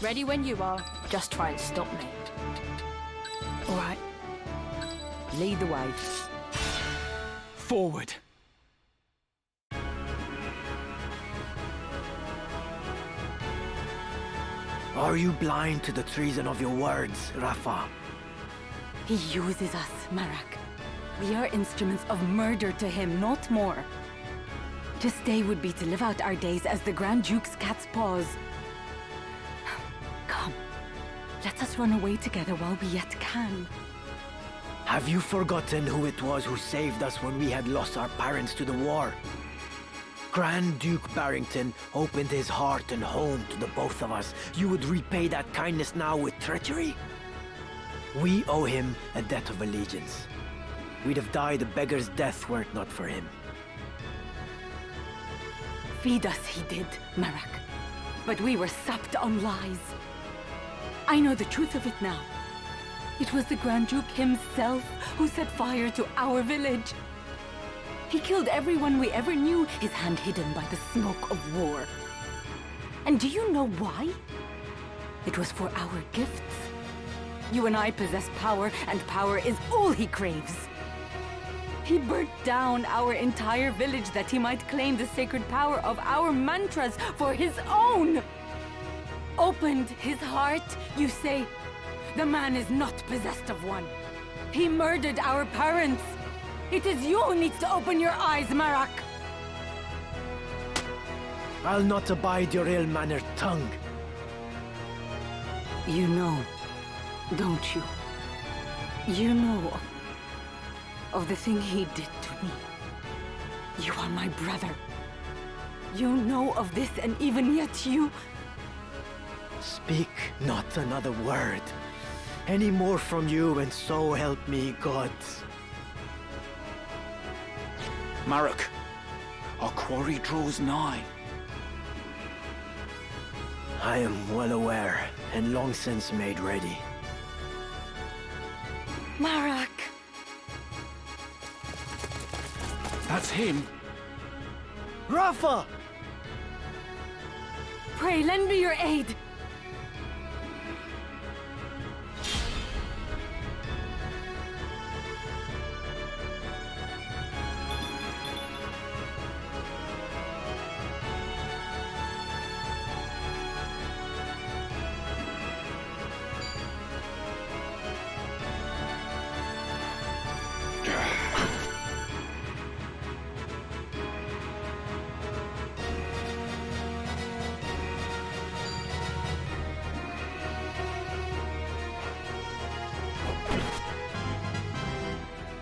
Ready when you are. Just try and stop me. All right. Lead the way. Forward. Are you blind to the treason of your words, Rafa? He uses us, Marak. We are instruments of murder to him, not more. To stay would be to live out our days as the Grand Duke's cat's paws. Come, let us run away together while we yet can. Have you forgotten who it was who saved us when we had lost our parents to the war? Grand Duke Barrington opened his heart and home to the both of us. You would repay that kindness now with treachery? We owe him a debt of allegiance. We'd have died a beggar's death were it not for him. Feed us he did, Marak. But we were supped on lies. I know the truth of it now. It was the Grand Duke himself who set fire to our village. He killed everyone we ever knew, his hand hidden by the smoke of war. And do you know why? It was for our gifts. You and I possess power, and power is all he craves. He burnt down our entire village that he might claim the sacred power of our mantras for his own. Opened his heart, you say? The man is not possessed of one. He murdered our parents. It is you who needs to open your eyes, Marak. I'll not abide your ill-mannered tongue. You know, don't you? You know of the thing he did to me. You are my brother. You know of this, and even yet you... Speak not another word. Any more from you, and so help me God. Marak, our quarry draws nigh. I am well aware, and long since made ready. Marak! That's him. Rafa! Pray, lend me your aid.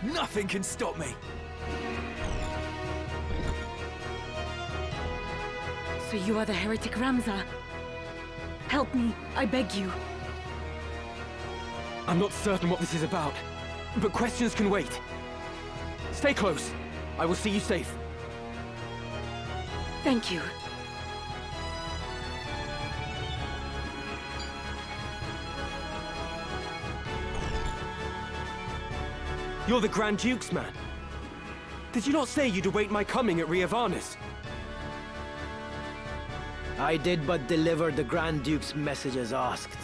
Nothing can stop me. So you are the heretic Ramza. Help me, I beg you. I'm not certain what this is about, but questions can wait. Stay close. I will see you safe. Thank you. You're the Grand Duke's man. Did you not say you'd await my coming at Riovanes? I did but deliver the Grand Duke's message as asked.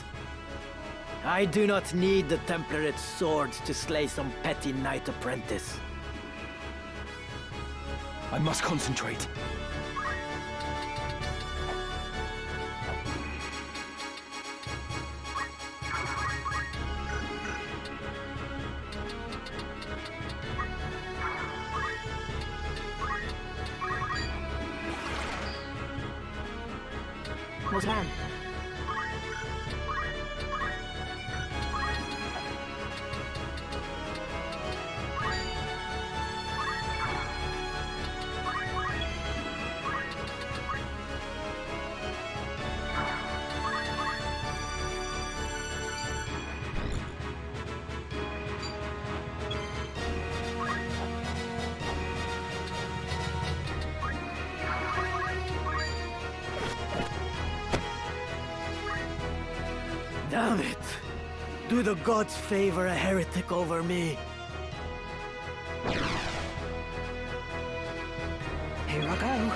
I do not need the Templarit's swords to slay some petty knight apprentice. I must concentrate. What's wrong? Damn it! Do the gods favor a heretic over me? Here I go.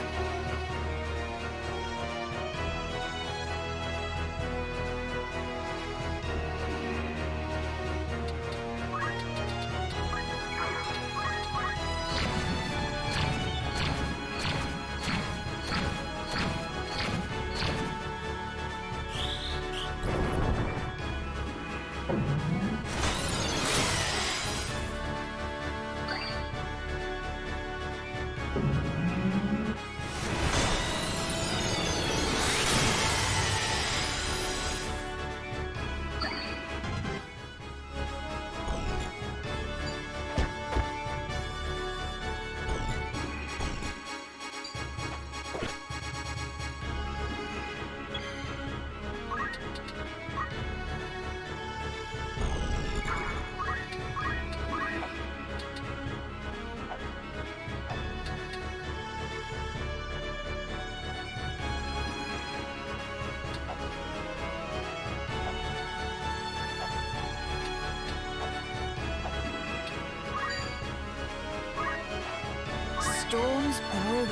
Storm's brewing.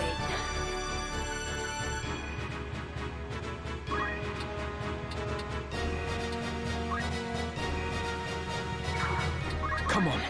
Come on.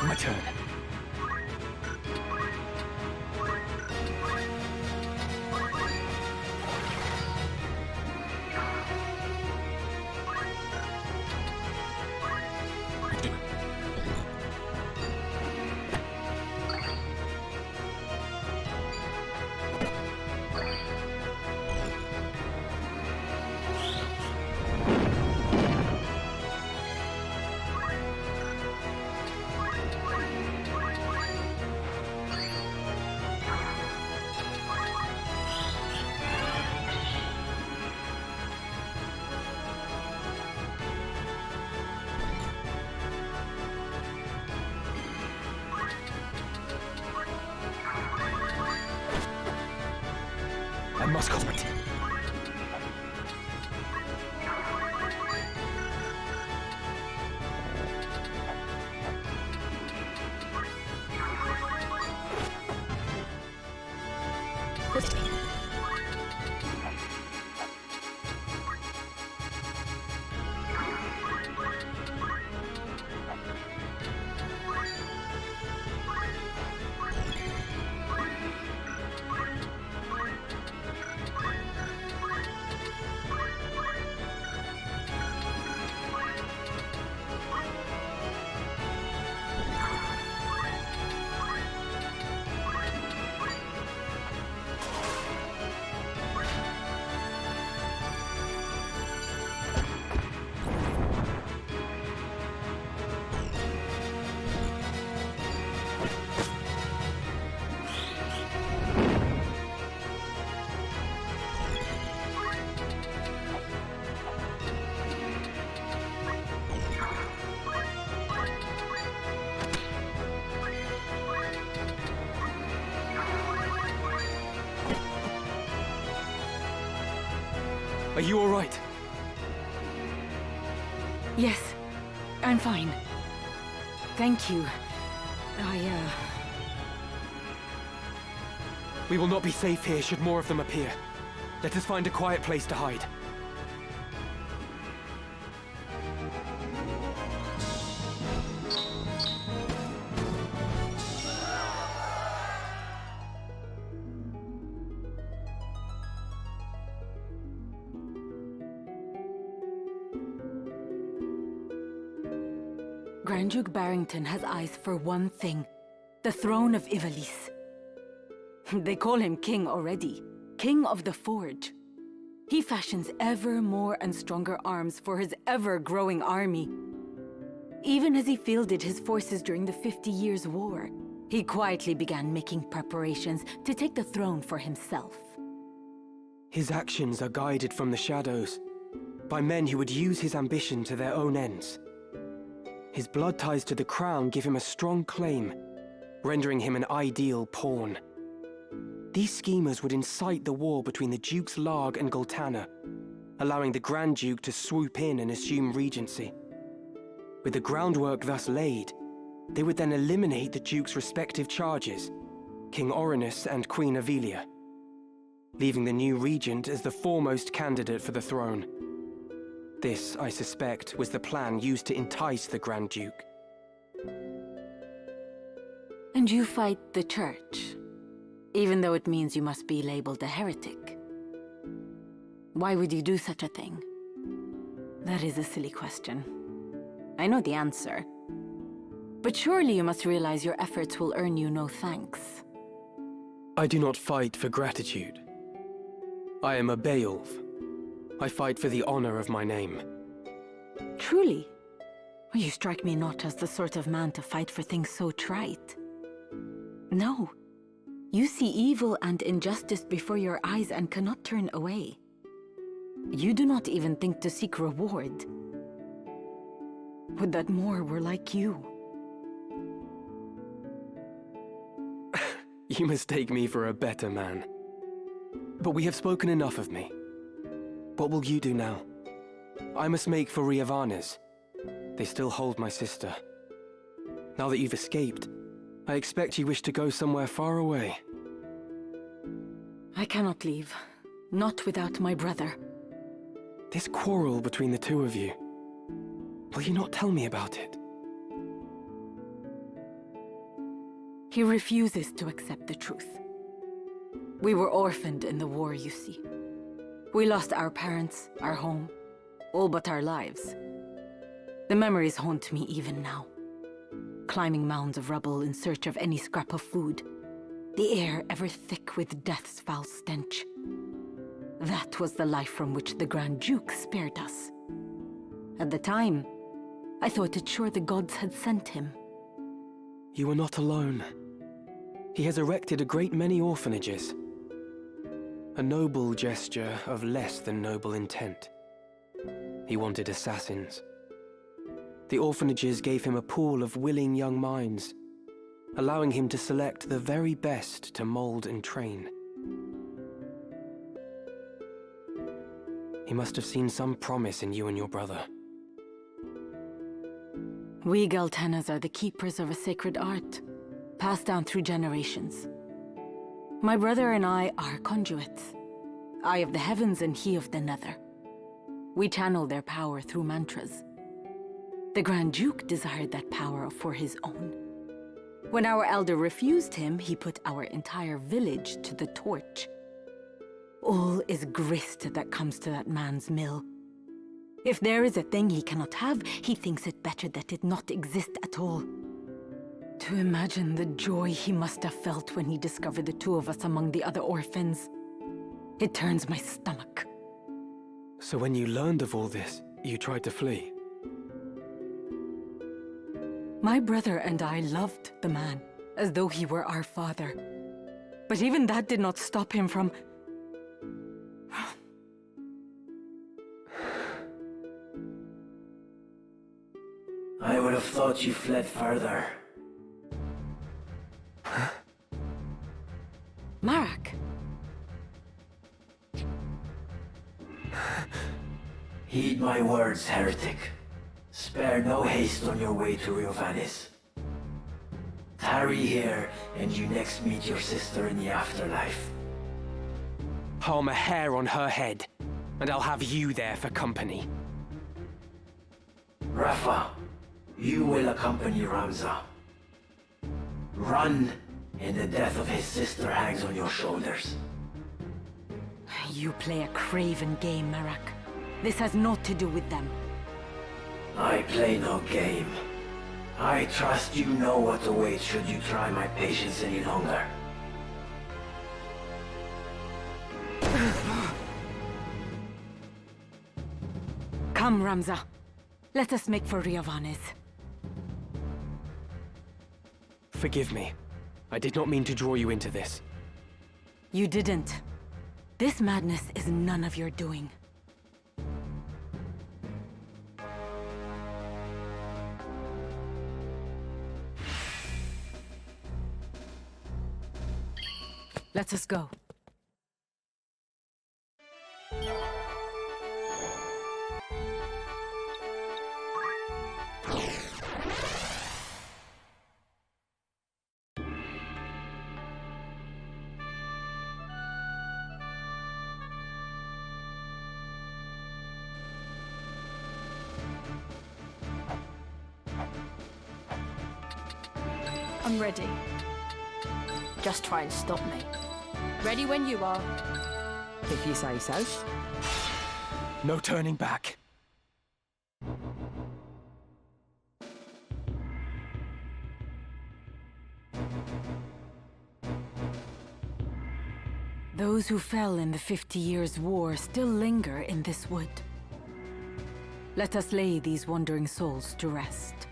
My turn. I must call it. Are you alright? Yes, I'm fine. Thank you. We will not be safe here should more of them appear. Let us find a quiet place to hide. Grand Duke Barrington has eyes for one thing. The throne of Ivalice. They call him king already. King of the Forge. He fashions ever more and stronger arms for his ever-growing army. Even as he fielded his forces during the 50 Years' War, he quietly began making preparations to take the throne for himself. His actions are guided from the shadows, by men who would use his ambition to their own ends. His blood ties to the crown give him a strong claim, rendering him an ideal pawn. These schemers would incite the war between the Dukes Larg and Goltana, allowing the Grand Duke to swoop in and assume regency. With the groundwork thus laid, they would then eliminate the Duke's respective charges, King Orinus and Queen Avelia, leaving the new regent as the foremost candidate for the throne. This, I suspect, was the plan used to entice the Grand Duke. And you fight the Church, even though it means you must be labeled a heretic. Why would you do such a thing? That is a silly question. I know the answer. But surely you must realize your efforts will earn you no thanks. I do not fight for gratitude. I am a Beowulf. I fight for the honor of my name. Truly? You strike me not as the sort of man to fight for things so trite. No. You see evil and injustice before your eyes and cannot turn away. You do not even think to seek reward. Would that more were like you. You mistake me for a better man. But we have spoken enough of me. What will you do now? I must make for Riovanes. They still hold my sister. Now that you've escaped, I expect you wish to go somewhere far away. I cannot leave. Not without my brother. This quarrel between the two of you. Will you not tell me about it? He refuses to accept the truth. We were orphaned in the war, you see. We lost our parents, our home, all but our lives. The memories haunt me even now. Climbing mounds of rubble in search of any scrap of food. The air ever thick with death's foul stench. That was the life from which the Grand Duke spared us. At the time, I thought it sure the gods had sent him. You are not alone. He has erected a great many orphanages. A noble gesture of less than noble intent. He wanted assassins. The orphanages gave him a pool of willing young minds, allowing him to select the very best to mold and train. He must have seen some promise in you and your brother. We Galtanas are the keepers of a sacred art, passed down through generations. My brother and I are conduits. I of the heavens and he of the nether. We channel their power through mantras. The Grand Duke desired that power for his own. When our elder refused him, he put our entire village to the torch. All is grist that comes to that man's mill. If there is a thing he cannot have, he thinks it better that it not exist at all. To imagine the joy he must have felt when he discovered the two of us among the other orphans. It turns my stomach. So when you learned of all this, you tried to flee? My brother and I loved the man, as though he were our father. But even that did not stop him from... I would have thought you fled further. Marak! Heed my words, heretic. Spare no haste on your way to Riovanes. Tarry here, and you next meet your sister in the afterlife. Harm a hair on her head, and I'll have you there for company. Rafa, you will accompany Ramza. Run, and the death of his sister hangs on your shoulders. You play a craven game, Marak. This has naught to do with them. I play no game. I trust you know what awaits should you try my patience any longer. Come, Ramza. Let us make for Riovanes. Forgive me. I did not mean to draw you into this. You didn't. This madness is none of your doing. Let us go. I'm ready. Just try and stop me. Ready when you are. If you say so. No turning back. Those who fell in the 50 Years' War still linger in this wood. Let us lay these wandering souls to rest.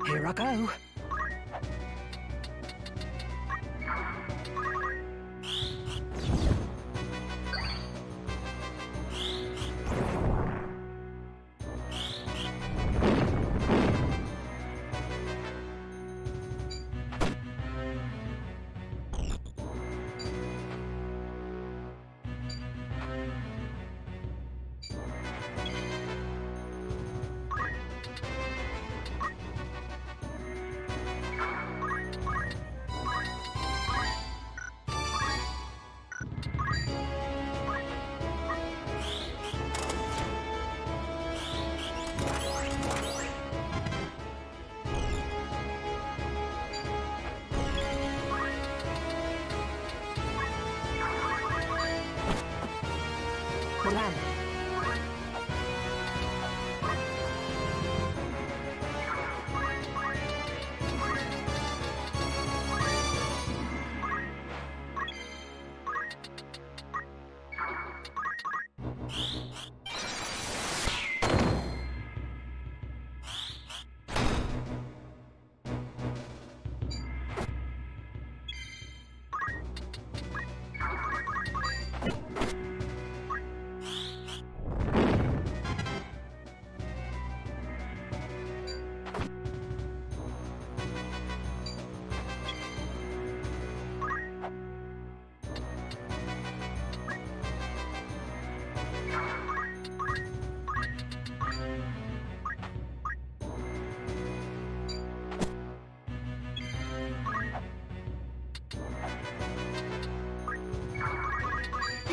Here I go.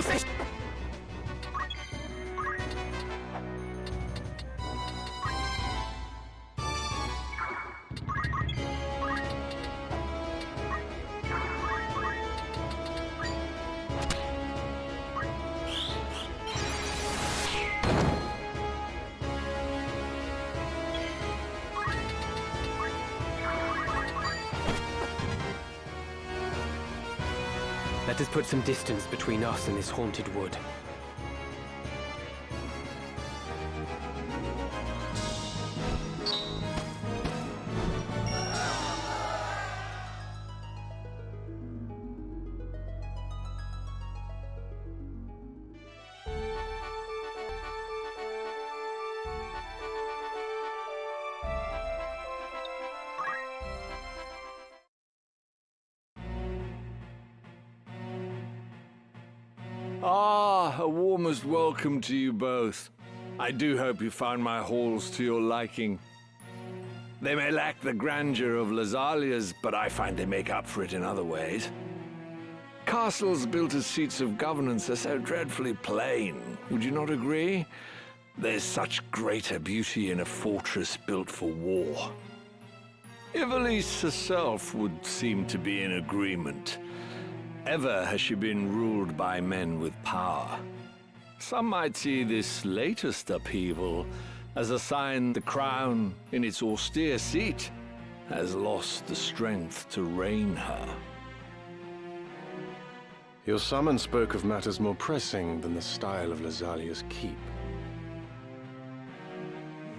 say... Let us put some distance between us and this haunted wood. Ah, a warmest welcome to you both. I do hope you found my halls to your liking. They may lack the grandeur of Lasalia's, but I find they make up for it in other ways. Castles built as seats of governance are so dreadfully plain, would you not agree? There's such greater beauty in a fortress built for war. Ivalice herself would seem to be in agreement. Ever has she been ruled by men with power. Some might see this latest upheaval as a sign the crown, in its austere seat, has lost the strength to reign her. Your summon spoke of matters more pressing than the style of Lasalia's keep.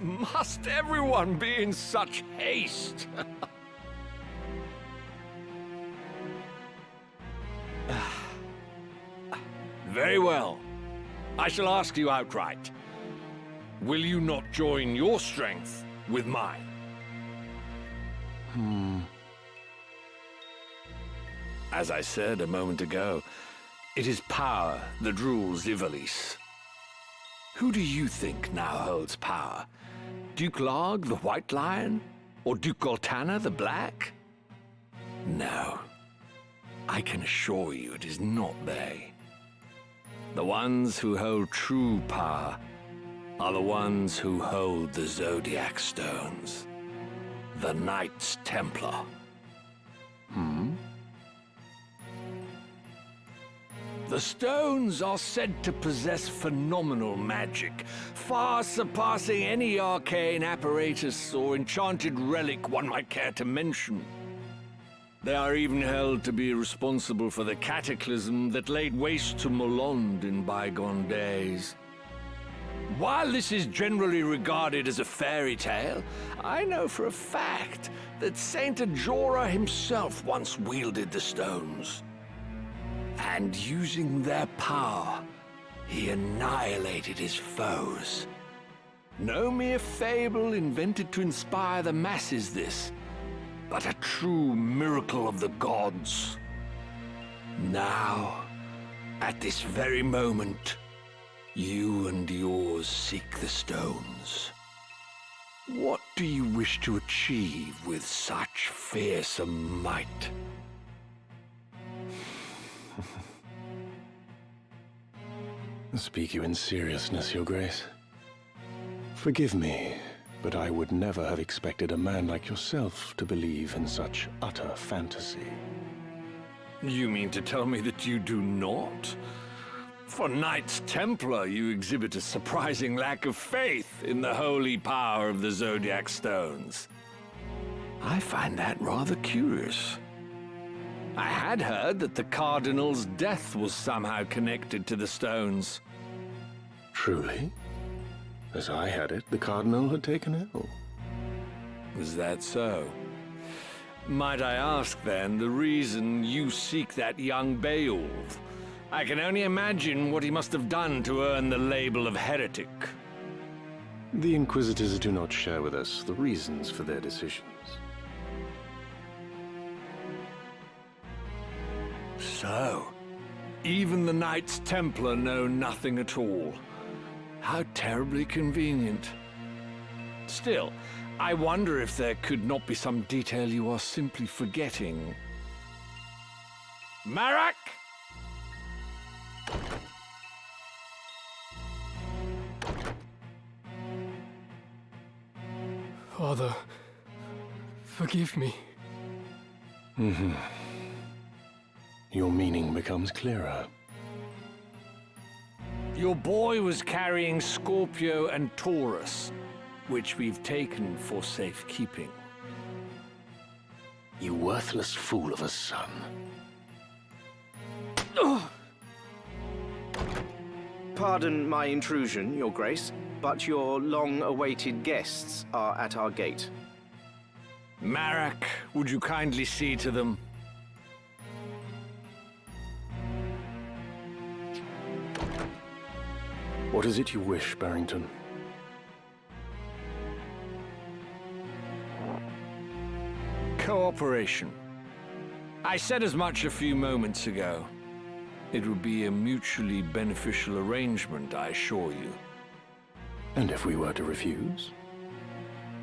Must everyone be in such haste? Very well. I shall ask you outright. Will you not join your strength with mine? As I said a moment ago, it is power that rules Ivalice. Who do you think now holds power? Duke Larg, the White Lion? Or Duke Goltana, the Black? No. I can assure you it is not they. The ones who hold true power are the ones who hold the Zodiac Stones. The Knights Templar. The stones are said to possess phenomenal magic, far surpassing any arcane apparatus or enchanted relic one might care to mention. They are even held to be responsible for the cataclysm that laid waste to Molond in bygone days. While this is generally regarded as a fairy tale, I know for a fact that Saint Ajora himself once wielded the stones. And using their power, he annihilated his foes. No mere fable invented to inspire the masses, this, but a true miracle of the gods. Now, at this very moment, you and yours seek the stones. What do you wish to achieve with such fearsome might? Speak you in seriousness, Your Grace. Forgive me, but I would never have expected a man like yourself to believe in such utter fantasy. You mean to tell me that you do not? For Knights Templar, you exhibit a surprising lack of faith in the holy power of the Zodiac Stones. I find that rather curious. I had heard that the Cardinal's death was somehow connected to the stones. Truly? As I had it, the Cardinal had taken ill. Is that so? Might I ask, then, the reason you seek that young Beowulf? I can only imagine what he must have done to earn the label of heretic. The Inquisitors do not share with us the reasons for their decisions. So, even the Knights Templar know nothing at all. How terribly convenient. Still, I wonder if there could not be some detail you are simply forgetting. Marak! Father, forgive me. Your meaning becomes clearer. Your boy was carrying Scorpio and Taurus, which we've taken for safekeeping. You worthless fool of a son. Pardon my intrusion, Your Grace, but your long-awaited guests are at our gate. Marak, would you kindly see to them? What is it you wish, Barrington? Cooperation. I said as much a few moments ago. It would be a mutually beneficial arrangement, I assure you. And if we were to refuse?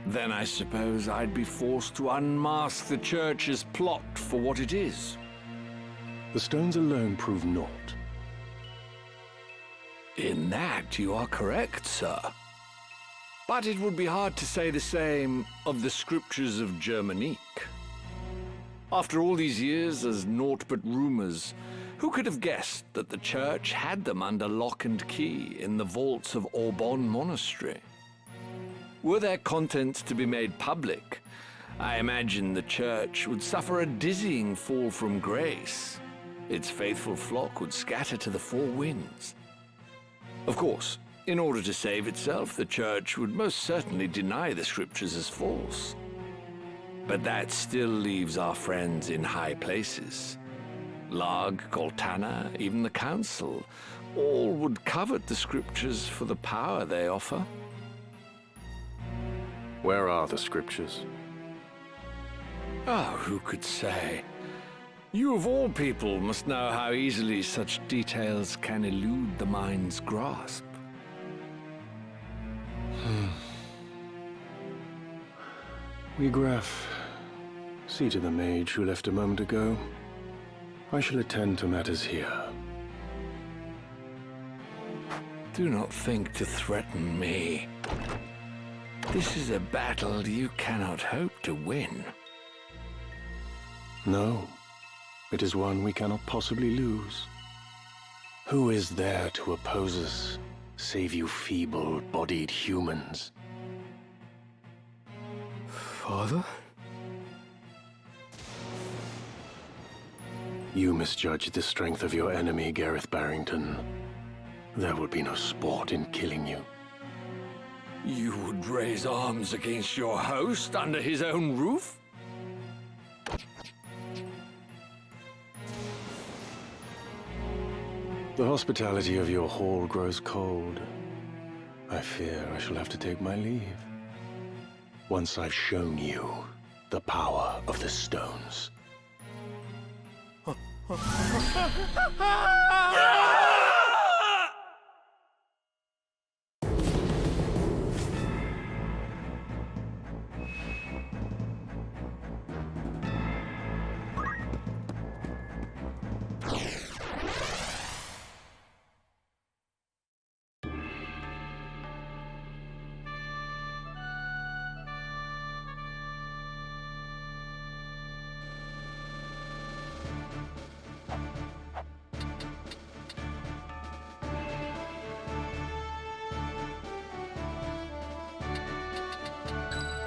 Then I suppose I'd be forced to unmask the Church's plot for what it is. The stones alone prove naught. In that, you are correct, sir. But it would be hard to say the same of the scriptures of Germanique. After all these years as naught but rumors, who could have guessed that the Church had them under lock and key in the vaults of Aubonne Monastery? Were their contents to be made public, I imagine the Church would suffer a dizzying fall from grace. Its faithful flock would scatter to the four winds. Of course, in order to save itself, the Church would most certainly deny the scriptures as false. But that still leaves our friends in high places. Larg, Goltana, even the Council, all would covet the scriptures for the power they offer. Where are the scriptures? Oh, who could say? You of all people must know how easily such details can elude the mind's grasp. Wiegraf, see to the mage who left a moment ago. I shall attend to matters here. Do not think to threaten me. This is a battle you cannot hope to win. No, it is one we cannot possibly lose. Who is there to oppose us, save you feeble-bodied humans? Father? You misjudge the strength of your enemy, Gareth Barrington. There would be no sport in killing you. You would raise arms against your host under his own roof? The hospitality of your hall grows cold. I fear I shall have to take my leave. Once I've shown you the power of the stones.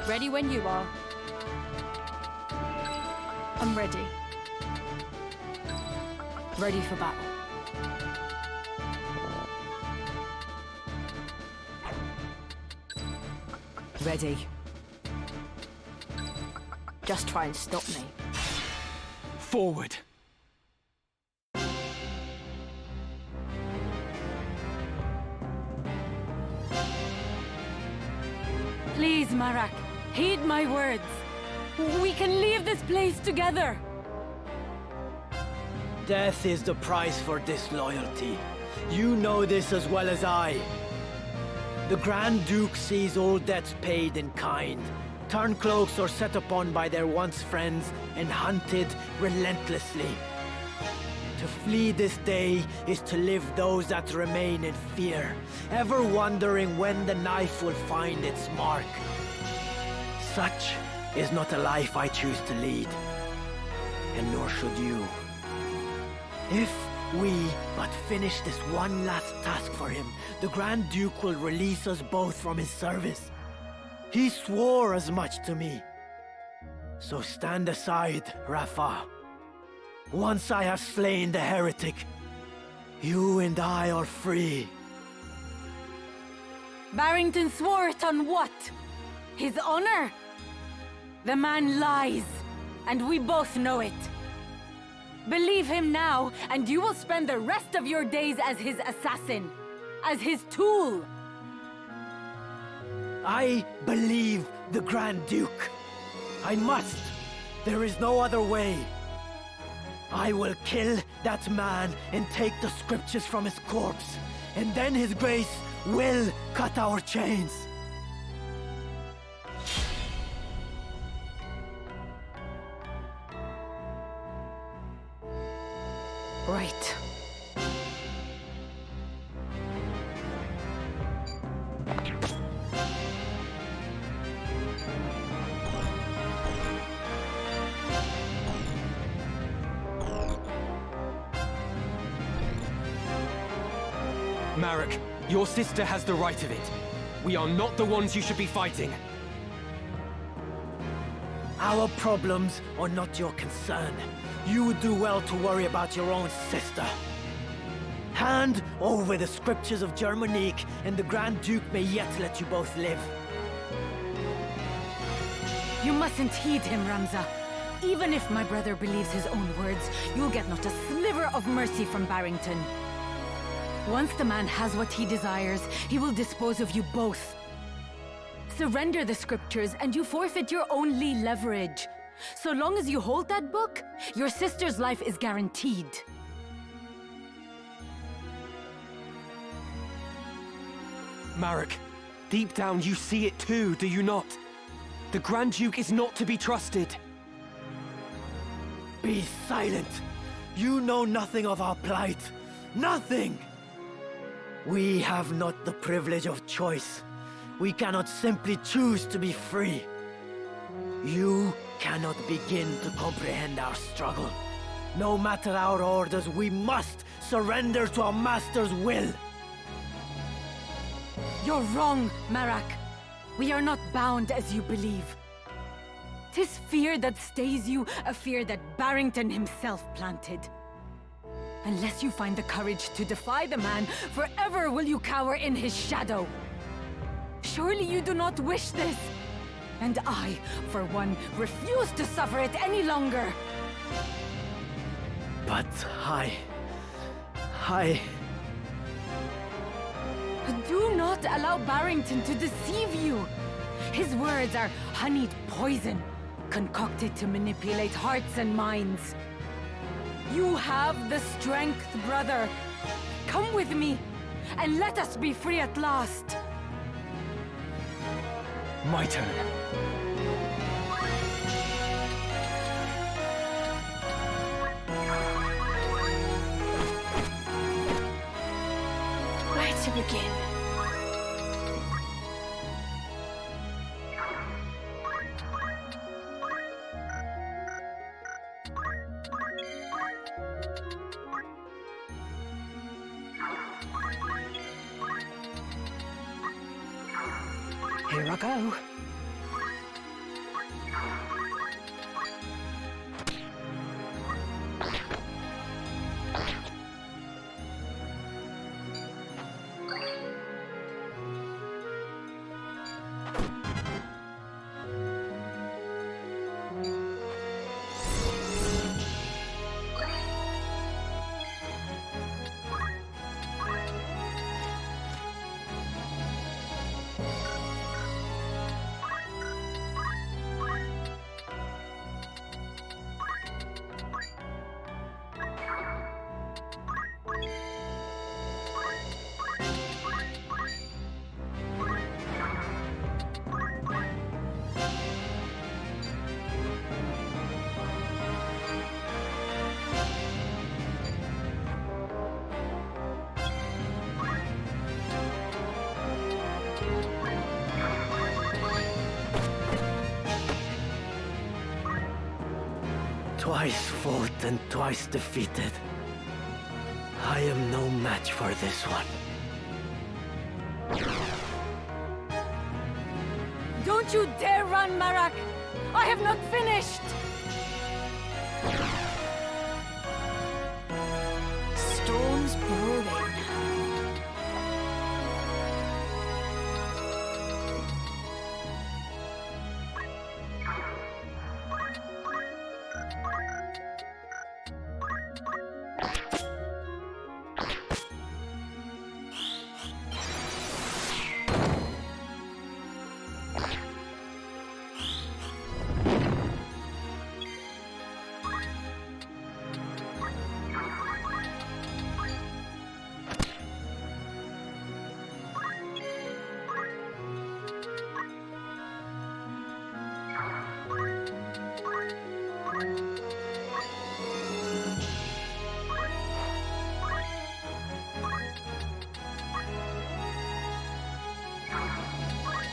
Ready when you are. I'm ready. Ready for battle. Ready. Just try and stop me. Forward! Please, Marak, heed my words. We can leave this place together. Death is the price for disloyalty. You know this as well as I. The Grand Duke sees all debts paid in kind. Turncloaks are set upon by their once friends and hunted relentlessly. To flee this day is to live those that remain in fear, ever wondering when the knife will find its mark. Such is not a life I choose to lead, and nor should you. If we but finish this one last task for him, the Grand Duke will release us both from his service. He swore as much to me. So stand aside, Rafa. Once I have slain the heretic, you and I are free. Barrington swore it on what? His honor? The man lies, and we both know it. Believe him now, and you will spend the rest of your days as his assassin, as his tool. I believe the Grand Duke. I must. There is no other way. I will kill that man and take the scriptures from his corpse, and then His Grace will cut our chains. Right. Marek, your sister has the right of it. We are not the ones you should be fighting. Our problems are not your concern. You would do well to worry about your own sister. Hand over the scriptures of Germanique, and the Grand Duke may yet let you both live. You mustn't heed him, Ramza. Even if my brother believes his own words, you'll get not a sliver of mercy from Barrington. Once the man has what he desires, he will dispose of you both. Surrender the scriptures and you forfeit your only leverage. So long as you hold that book, your sister's life is guaranteed. Marek, deep down you see it too, do you not? The Grand Duke is not to be trusted. Be silent! You know nothing of our plight. Nothing! We have not the privilege of choice. We cannot simply choose to be free. You cannot begin to comprehend our struggle. No matter our orders, we must surrender to our master's will. You're wrong, Marak. We are not bound as you believe. 'Tis fear that stays you, a fear that Barrington himself planted. Unless you find the courage to defy the man, forever will you cower in his shadow. Surely you do not wish this. And I, for one, refuse to suffer it any longer. But I... Do not allow Barrington to deceive you. His words are honeyed poison, concocted to manipulate hearts and minds. You have the strength, brother. Come with me, and let us be free at last. My turn. Where to begin? Here I go. Twice fought and twice defeated. I am no match for this one. Don't you dare run, Marak! I have not finished! Storm's brewing.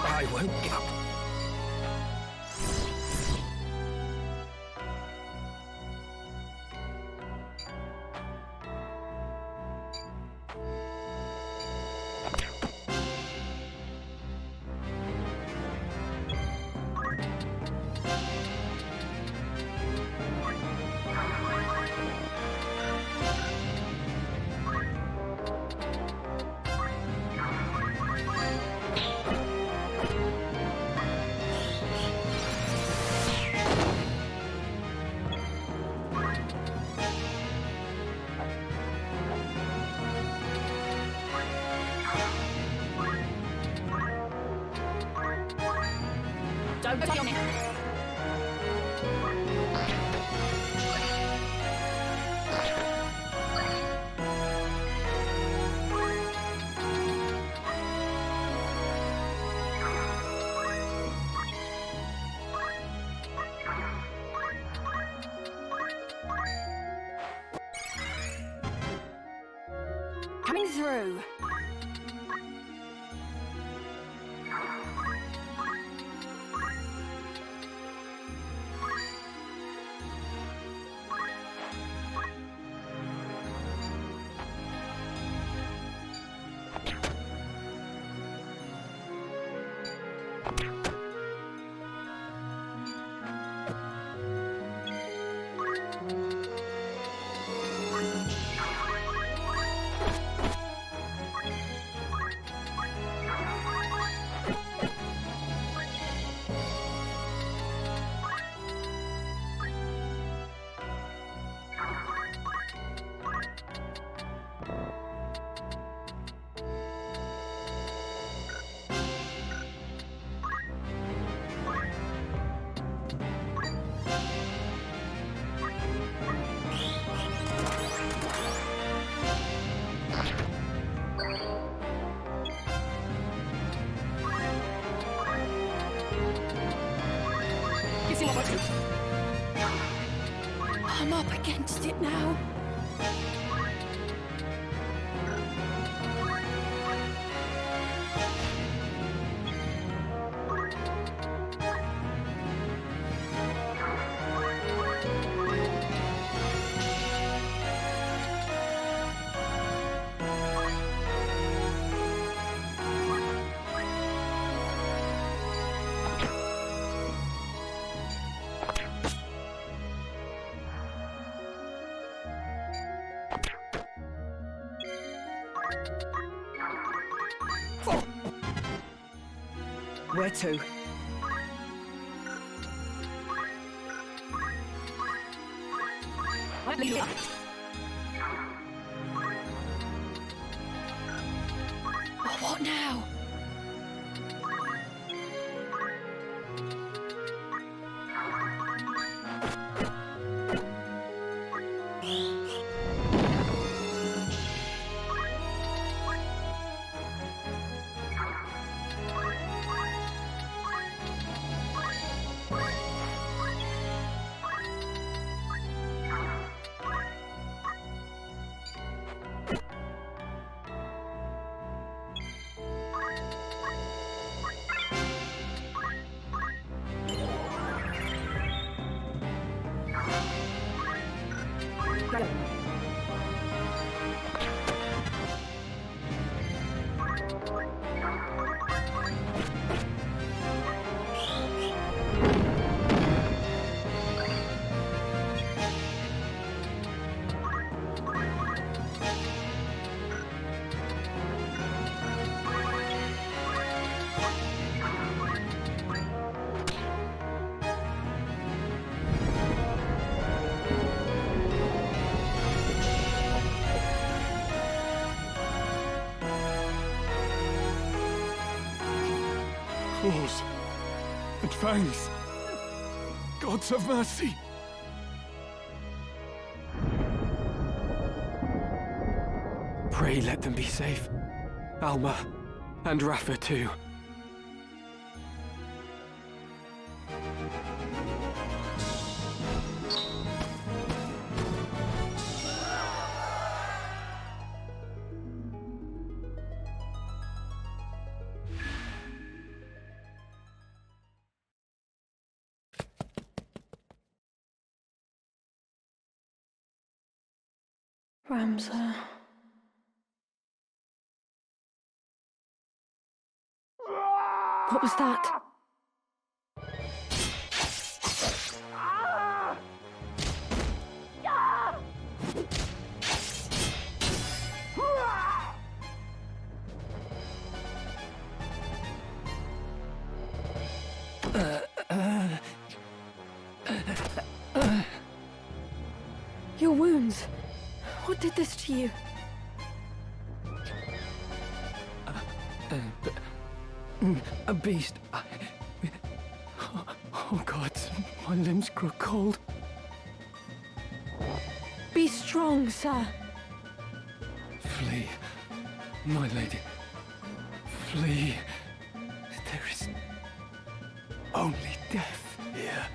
I won't give up. Don't tell me. Coming through. I'm up against it now. Where to? What now? Claws and fangs. Gods have mercy. Pray let them be safe. Alma, and Rafa too. Ramza. What was that? Your wounds. What did this to you? A beast. Oh God, my limbs grow cold. Be strong, sir. Flee, my lady. Flee. There is only death here.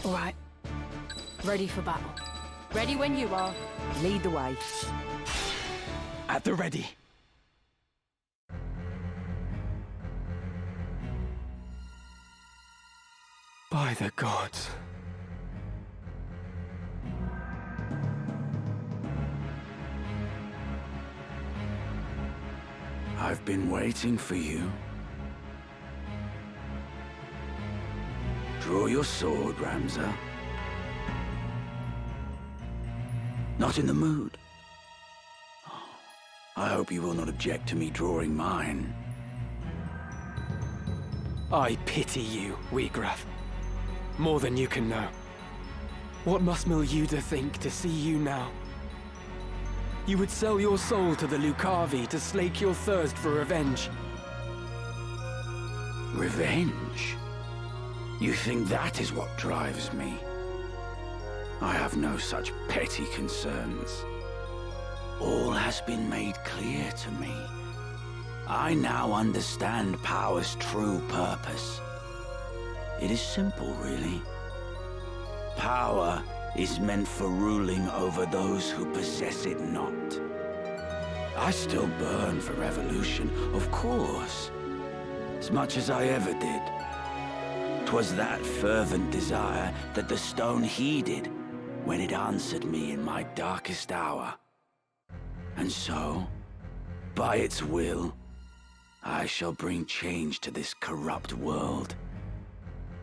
All right. Ready for battle. Ready when you are. Lead the way. At the ready. By the gods. I've been waiting for you. Draw your sword, Ramza. Not in the mood? Oh, I hope you will not object to me drawing mine. I pity you, Wiegraf. More than you can know. What must Milyuda think to see you now? You would sell your soul to the Lucavi to slake your thirst for revenge. Revenge? You think that is what drives me? I have no such petty concerns. All has been made clear to me. I now understand power's true purpose. It is simple, really. Power is meant for ruling over those who possess it not. I still burn for revolution, of course. As much as I ever did. 'Twas that fervent desire that the stone heeded when it answered me in my darkest hour. And so, by its will, I shall bring change to this corrupt world.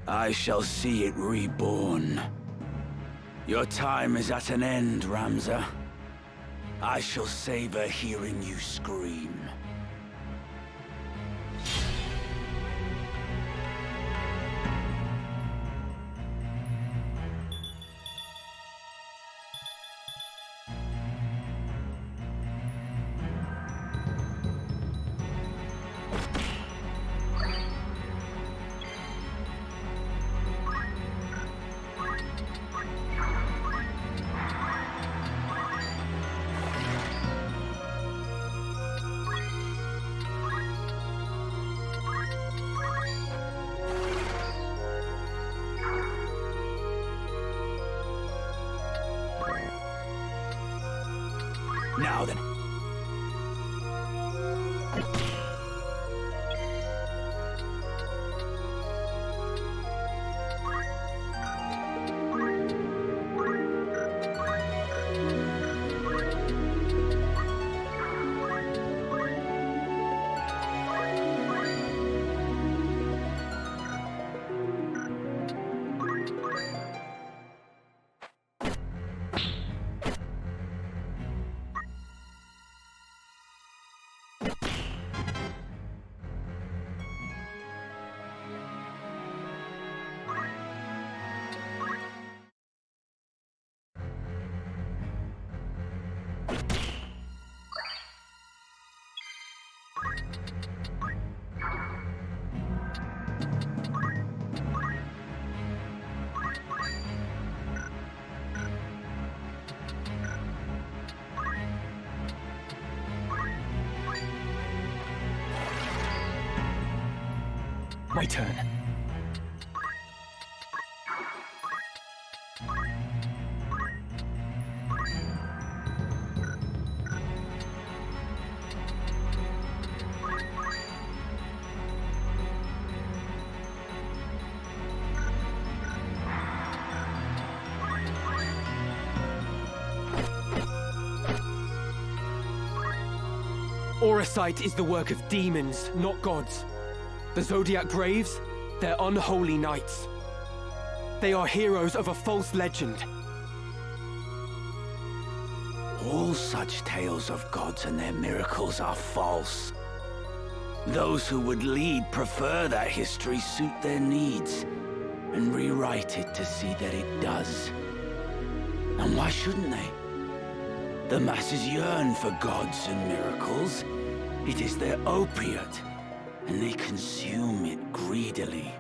I shall see it reborn. Your time is at an end, Ramza. I shall savor hearing you scream. Now then. My turn. Auracite is the work of demons, not gods. The Zodiac Braves, they're unholy knights. They are heroes of a false legend. All such tales of gods and their miracles are false. Those who would lead prefer that history suit their needs, and rewrite it to see that it does. And why shouldn't they? The masses yearn for gods and miracles. It is their opiate, and they consume it greedily.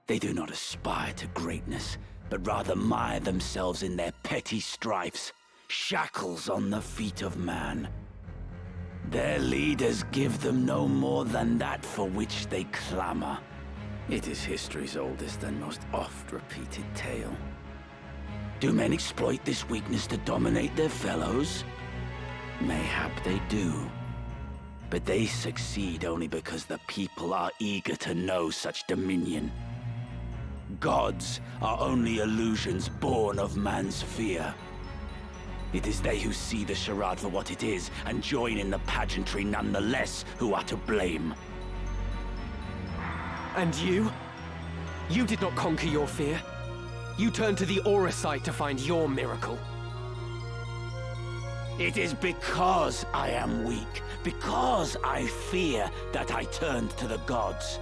They do not aspire to greatness, but rather mire themselves in their petty strifes, shackles on the feet of man. Their leaders give them no more than that for which they clamor. It is history's oldest and most oft-repeated tale. Do men exploit this weakness to dominate their fellows? Mayhap they do. But they succeed only because the people are eager to know such dominion. Gods are only illusions born of man's fear. It is they who see the charade for what it is and join in the pageantry nonetheless who are to blame. And you? You did not conquer your fear. You turned to the Auracite to find your miracle. It is because I am weak, because I fear, that I turned to the gods.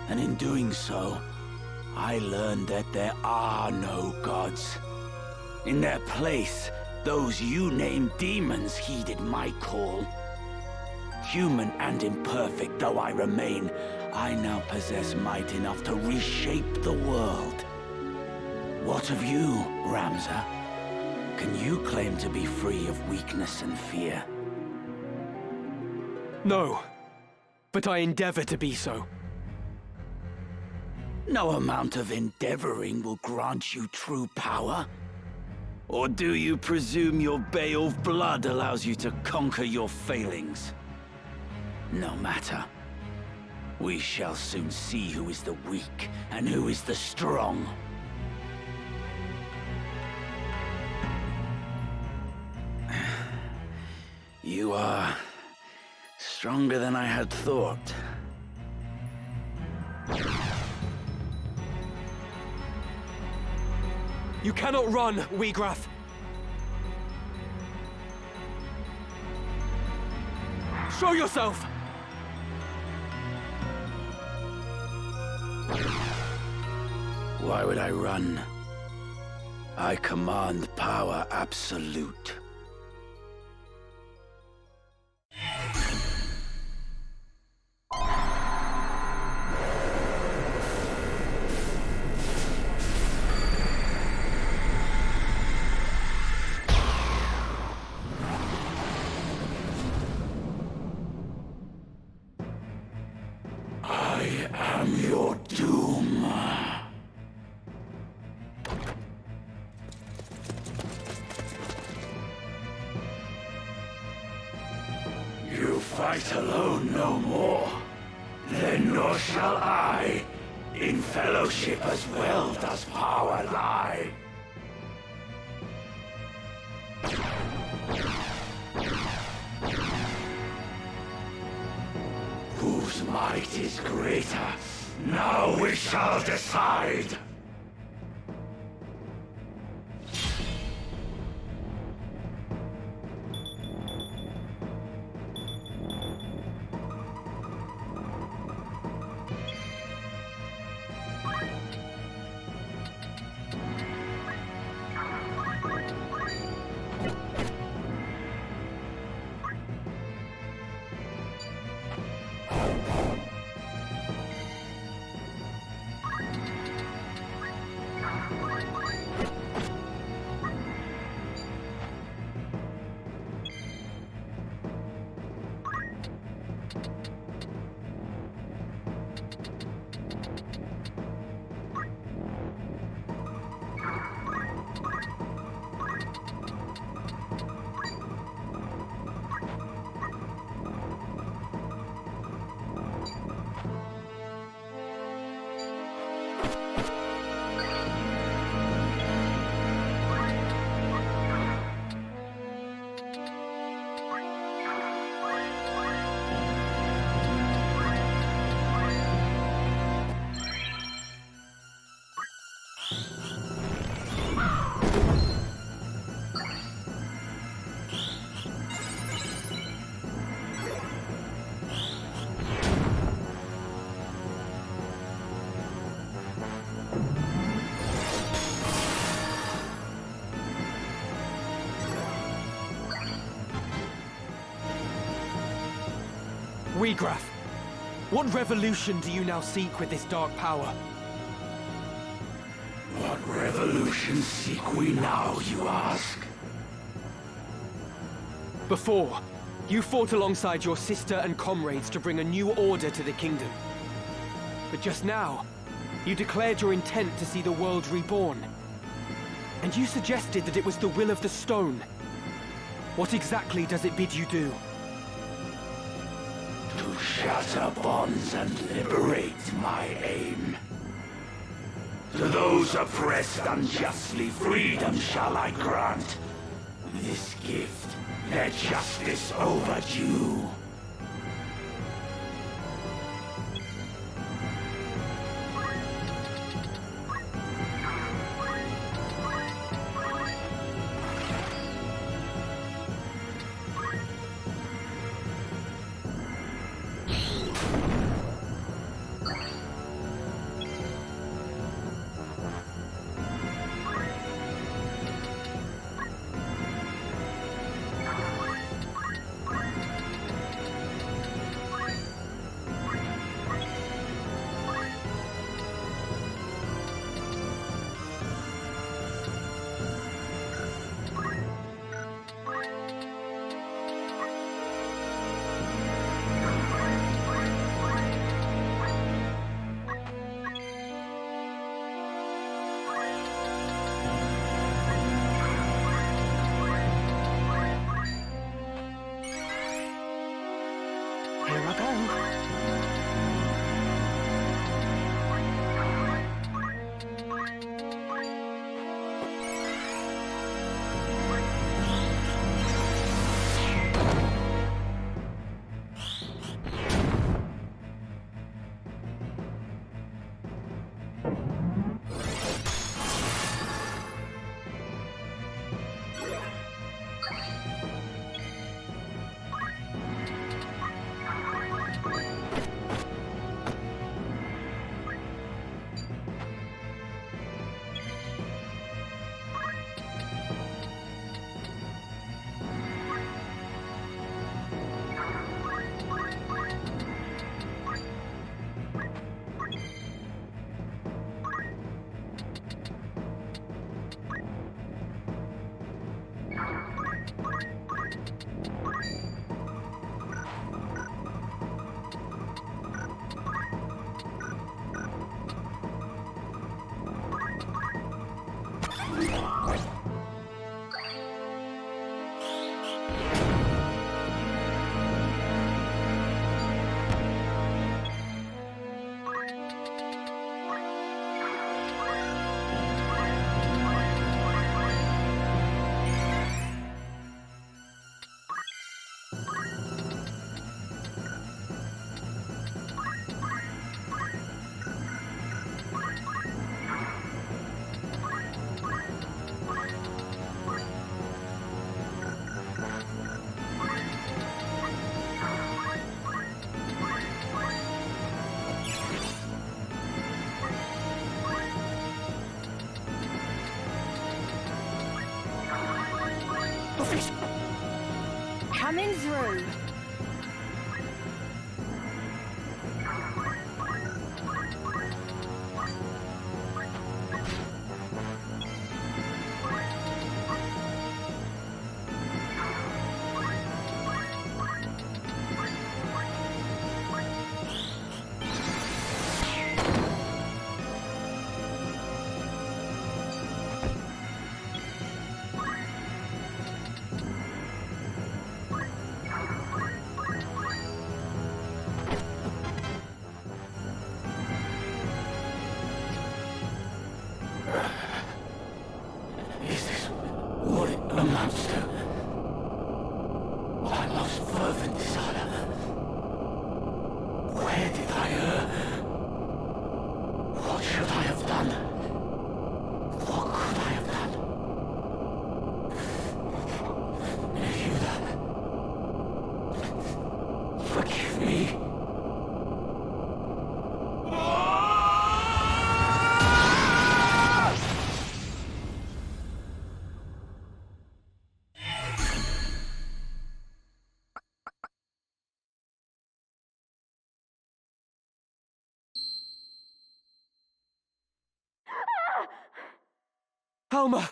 And in doing so, I learned that there are no gods. In their place, those you named demons heeded my call. Human and imperfect though I remain, I now possess might enough to reshape the world. What of you, Ramza? Can you claim to be free of weakness and fear? No, but I endeavor to be so. No amount of endeavoring will grant you true power. Or do you presume your Beowulf blood allows you to conquer your failings? No matter. We shall soon see who is the weak and who is the strong. You are stronger than I had thought. You cannot run, Wiegraf. Show yourself! Why would I run? I command power absolute. I am your doom. fight alone no more. Then nor shall I. In fellowship as well does power lie. Whose might is greater? Now we shall decide. Wiegraf, what revolution do you now seek with this dark power? What revolution seek we now, you ask? Before, you fought alongside your sister and comrades to bring a new order to the kingdom. But just now, you declared your intent to see the world reborn. And you suggested that it was the will of the stone. What exactly does it bid you do? To shatter bonds and liberate my aim. To those oppressed unjustly, freedom shall I grant. This gift, their justice overdue. Coming through. Is this what it amounts to? My most fervent desire. Where did I err? What should I have done? What could I have done? Hilda, forgive me. Alma!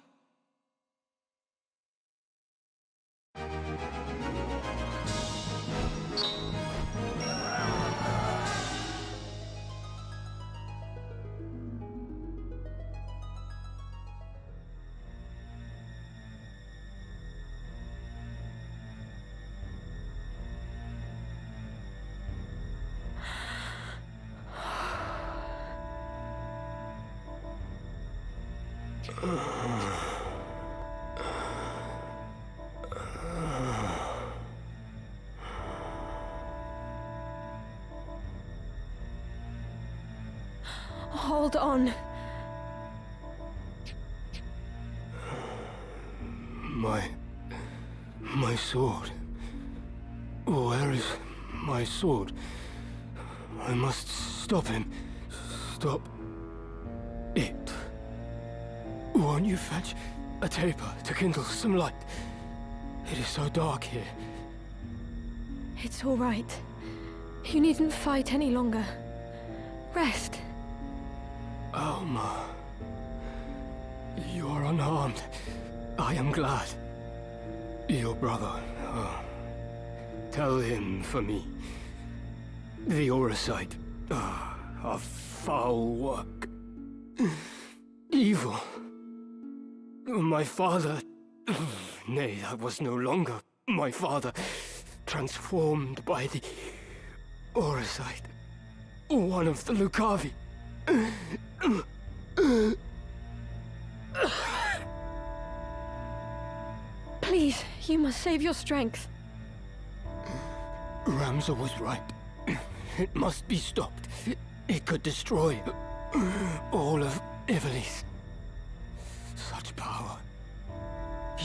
Hold on. My sword. Where is my sword? I must stop him. Stop it. Won't you fetch a taper to kindle some light? It is so dark here. It's all right. You needn't fight any longer. Rest. Alma. You are unharmed. I am glad. Your brother. Tell him for me. The Auracite. A foul work. Evil. My father... Nay, that was no longer my father. Transformed by the Auracite. One of the Lucavi. Please, you must save your strength. Ramza was right. It must be stopped. It could destroy all of Ivalice. Such power.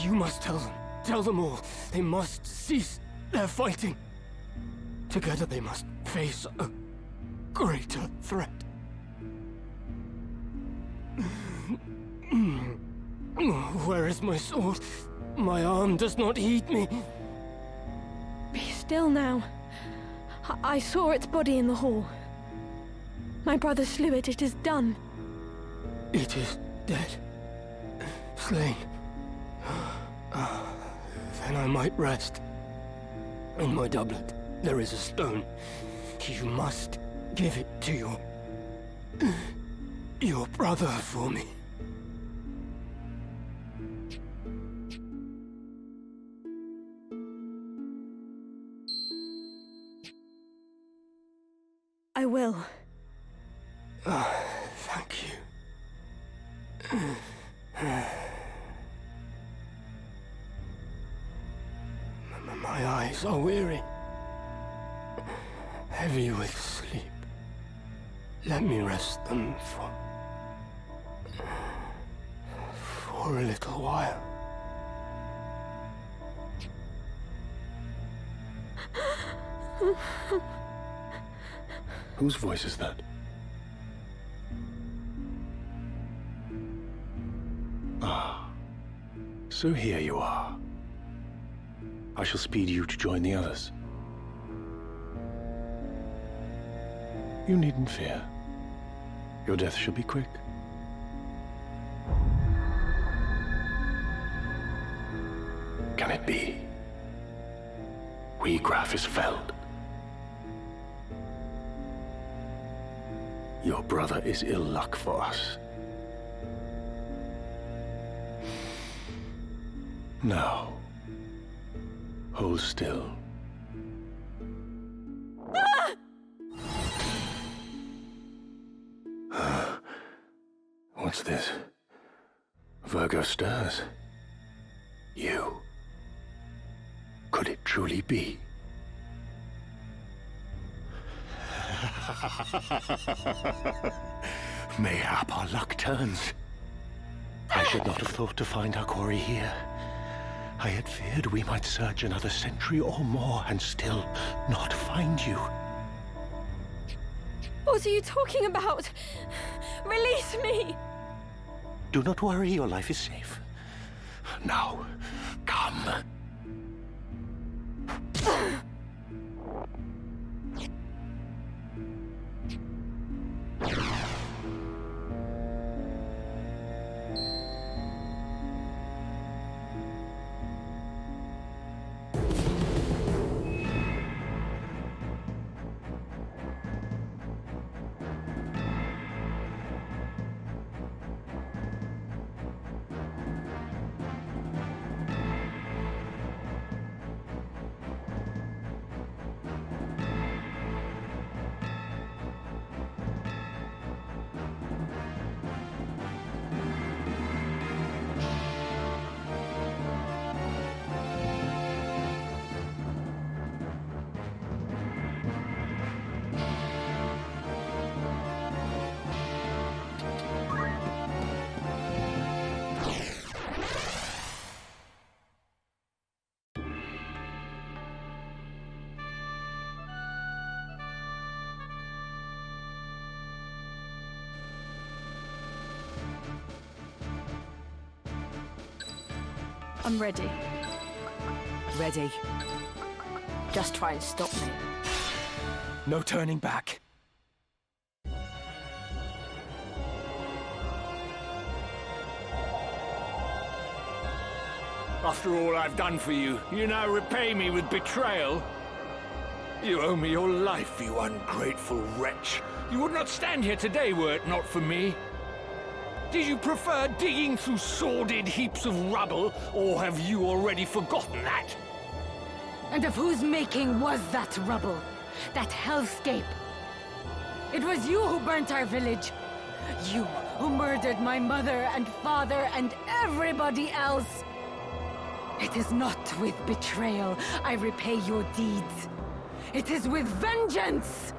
You must tell them. Tell them all. They must cease their fighting. Together they must face a greater threat. Where is my sword? My arm does not heed me. Be still now. I saw its body in the hall. My brother slew it. It is done. It is dead. Slain. Then I might rest. In my doublet, there is a stone. You must give it to your brother for me. I will. Thank you. My eyes are weary. Heavy with sleep. Let me rest them for a little while. Whose voice is that? Ah, So here you are. I shall speed you to join the others. You needn't fear. Your death shall be quick. Can it be? Wiegraf is felled. Your brother is ill luck for us. Now, hold still. What's this? Virgo stirs. You. Could it truly be? Mayhap our luck turns. I should not have thought to find our quarry here. I had feared we might search another century or more and still not find you. What are you talking about? Release me! Do not worry, your life is safe. Now, come. I'm ready. Ready. Just try and stop me. No turning back. After all I've done for you, you now repay me with betrayal? You owe me your life, you ungrateful wretch. You would not stand here today were it not for me. Did you prefer digging through sordid heaps of rubble, or have you already forgotten that? And of whose making was that rubble? That hellscape? It was you who burnt our village. You who murdered my mother and father and everybody else. It is not with betrayal I repay your deeds. It is with vengeance!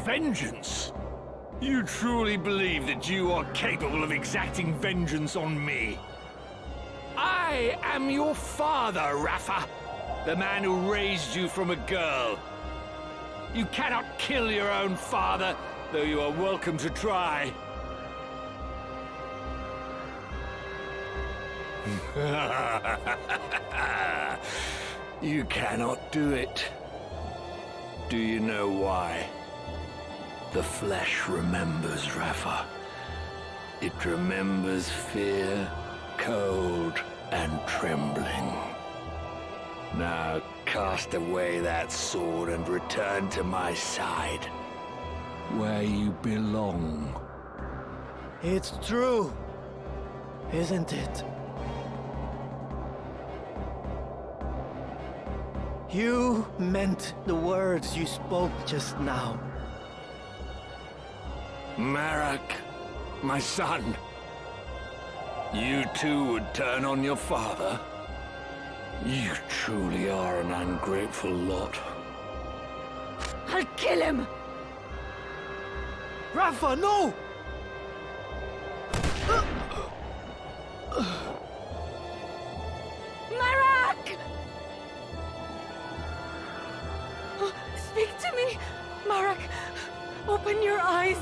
Vengeance? You truly believe that you are capable of exacting vengeance on me? I am your father, Rafa, the man who raised you from a girl. You cannot kill your own father, though you are welcome to try. You cannot do it. Do you know why? The flesh remembers, Rafa. It remembers fear, cold, and trembling. Now cast away that sword and return to my side, where you belong. It's true, isn't it? You meant the words you spoke just now. Marak, my son, you too would turn on your father? You truly are an ungrateful lot. I'll kill him! Rafa, no! Marak! Speak to me! Marak, open your eyes!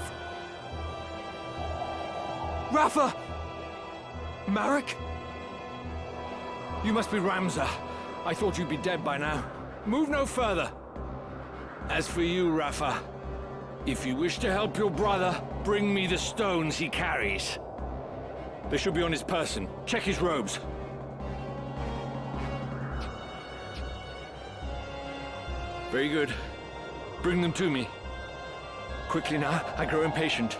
Rafa! Marek? You must be Ramza. I thought you'd be dead by now. Move no further. As for you, Rafa, if you wish to help your brother, bring me the stones he carries. They should be on his person. Check his robes. Very good. Bring them to me. Quickly now, I grow impatient.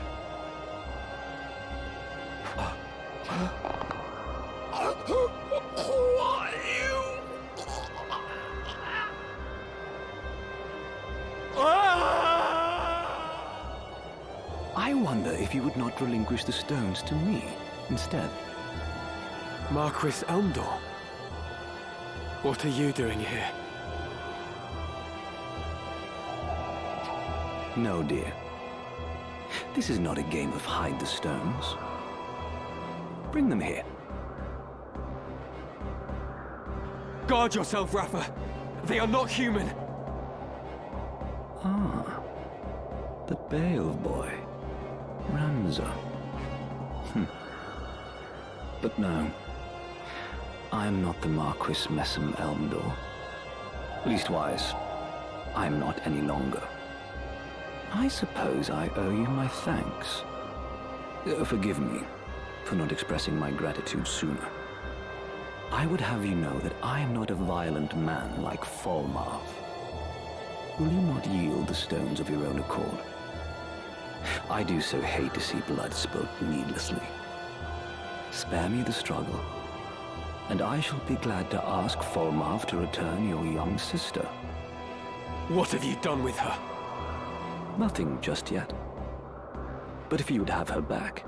I wonder if you would not relinquish the stones to me instead. Marquis Elmdor? What are you doing here? No, dear. This is not a game of hide the stones. Bring them here. Guard yourself, Rafa! They are not human! Ah. The Beowulf boy. Ramza. But no. I am not the Marquis Messam Elmdor. Leastwise, I am not any longer. I suppose I owe you my thanks. Forgive me for not expressing my gratitude sooner. I would have you know that I am not a violent man like Falmarv. Will you not yield the stones of your own accord? I do so hate to see blood spilt needlessly. Spare me the struggle, and I shall be glad to ask Falmarv to return your young sister. What have you done with her? Nothing just yet. But if you would have her back,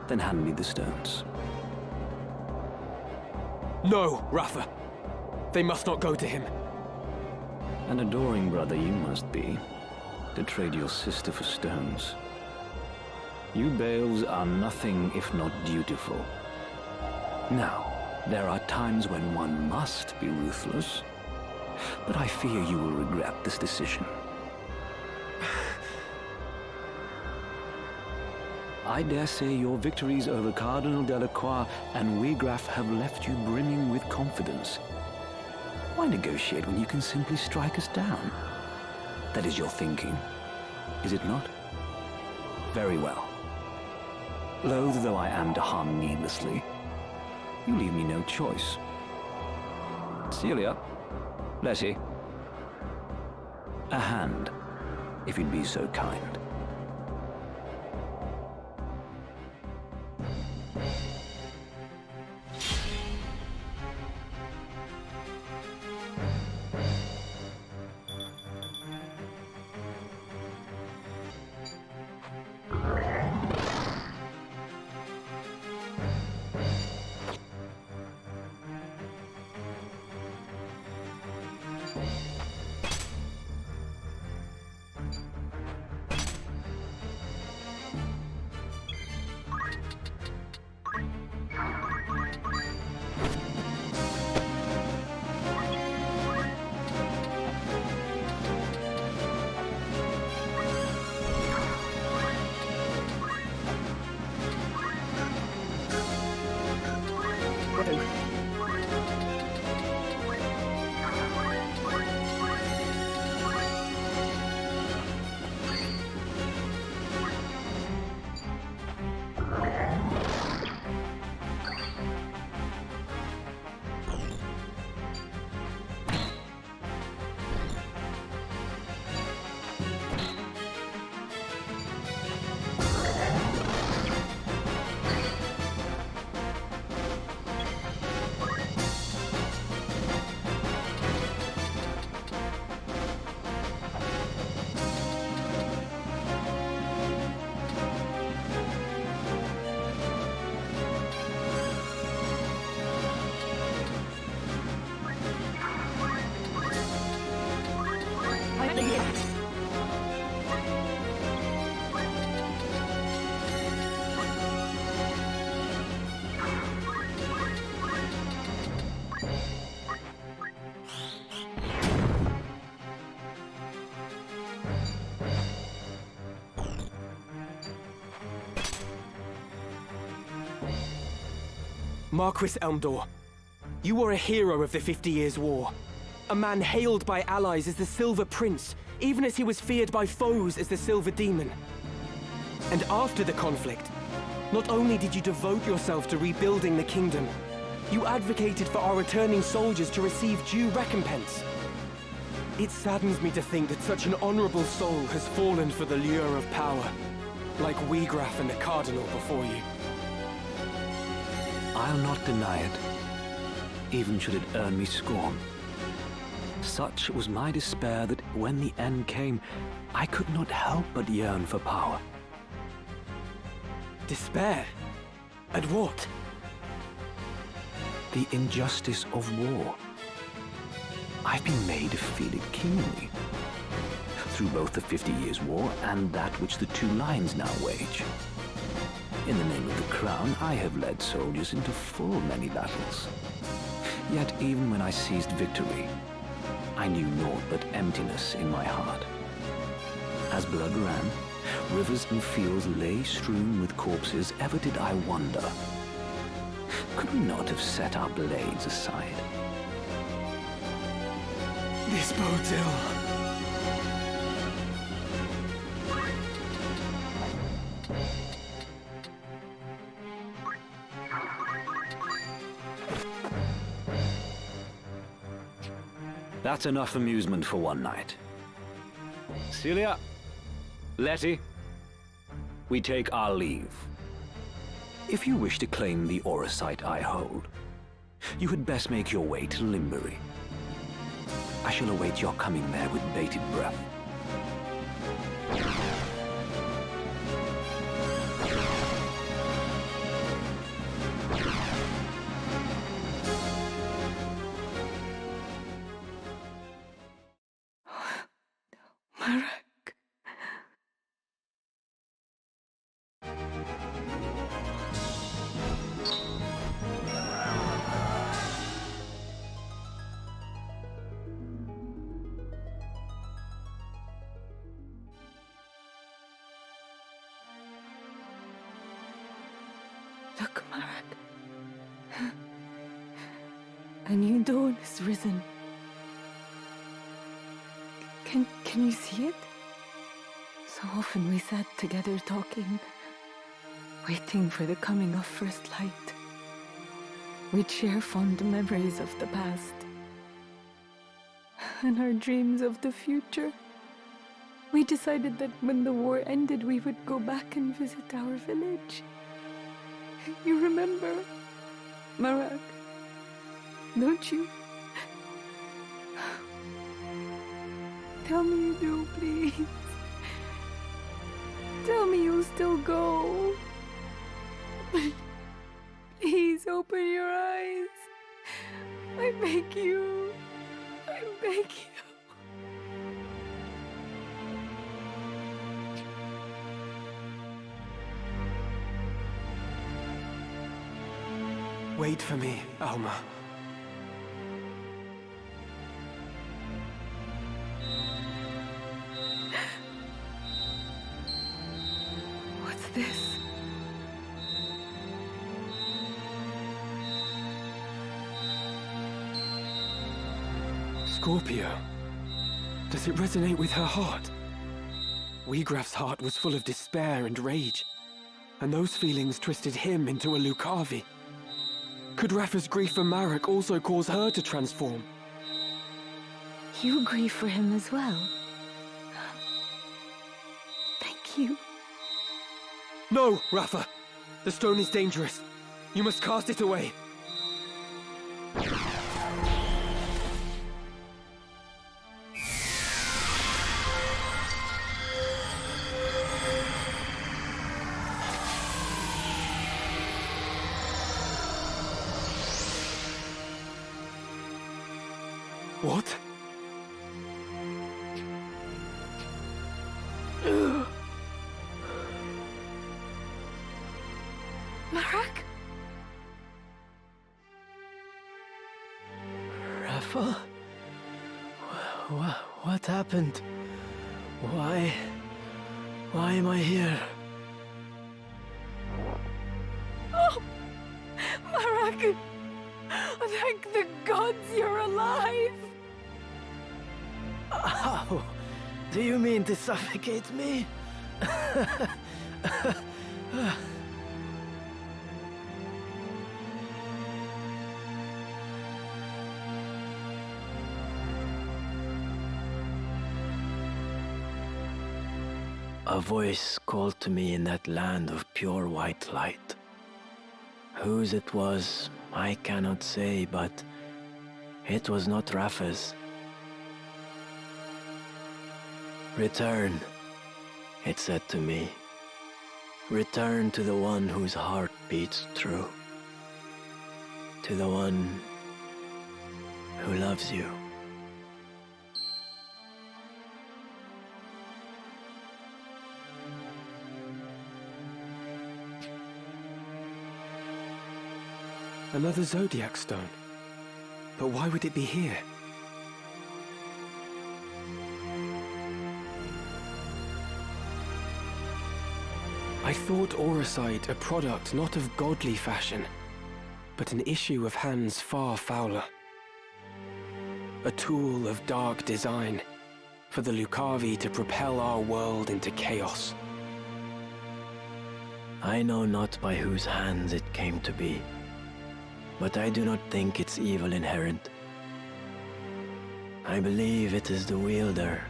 then hand me the stones. No, Rafa! They must not go to him. An adoring brother you must be, to trade your sister for stones. You Beowulfs are nothing if not dutiful. Now, there are times when one must be ruthless, but I fear you will regret this decision. I dare say your victories over Cardinal Delacroix and Wiegraf have left you brimming with confidence. Why negotiate when you can simply strike us down? That is your thinking, is it not? Very well. Loath though I am to harm needlessly, you leave me no choice. Celia, Leslie, a hand, if you'd be so kind. Marquis Elmdor, you were a hero of the 50 Years' War. A man hailed by allies as the Silver Prince, even as he was feared by foes as the Silver Demon. And after the conflict, not only did you devote yourself to rebuilding the kingdom, you advocated for our returning soldiers to receive due recompense. It saddens me to think that such an honorable soul has fallen for the lure of power, like Wiegraf and the Cardinal before you. I'll not deny it, even should it earn me scorn. Such was my despair that when the end came, I could not help but yearn for power. Despair? At what? The injustice of war. I've been made to feel it keenly, through both the 50 Years' War and that which the two lines now wage. In the name of the crown, I have led soldiers into full many battles. Yet even when I seized victory, I knew naught but emptiness in my heart. As blood ran, rivers and fields lay strewn with corpses, ever did I wonder, could we not have set our blades aside? This bodes ill. That's enough amusement for one night. Celia, Letty, we take our leave. If you wish to claim the Orosite I hold, you had best make your way to Limbury. I shall await your coming there with bated breath. Marak. Look, Marak. A new dawn has risen. Can you see it? So often we sat together talking, waiting for the coming of first light. We'd share fond memories of the past and our dreams of the future. We decided that when the war ended, we would go back and visit our village. You remember, Marak, don't you? Tell me you do, please. Tell me you'll still go. Please open your eyes. I beg you. I beg you. Wait for me, Alma. What's this? Scorpio. Does it resonate with her heart? Wiegraf's heart was full of despair and rage, and those feelings twisted him into a Lucavi. Could Rafa's grief for Marak also cause her to transform? You grieve for him as well. Thank you. No, Rafa! The stone is dangerous. You must cast it away. What? Marak? Rafa? What happened? Why am I here? Oh! Marak! Marek! Thank the gods you're alive! How? Do you mean to suffocate me? A voice called to me in that land of pure white light. Whose it was, I cannot say, but it was not Rafa's. Return, it said to me. Return to the one whose heart beats true. To the one who loves you. Another Zodiac stone. But why would it be here? I thought Auracite a product not of godly fashion, but an issue of hands far fouler. A tool of dark design, for the Lucavi to propel our world into chaos. I know not by whose hands it came to be, but I do not think its evil inherent. I believe it is the wielder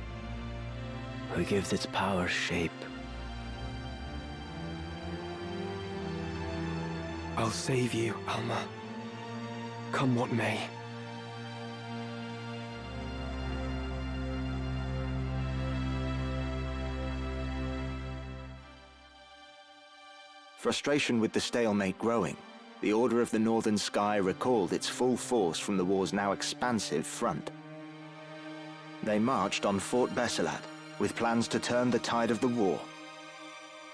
who gives its power shape. I'll save you, Alma. Come what may. Frustration with the stalemate growing, the Order of the Northern Sky recalled its full force from the war's now expansive front. They marched on Fort Besilat, with plans to turn the tide of the war.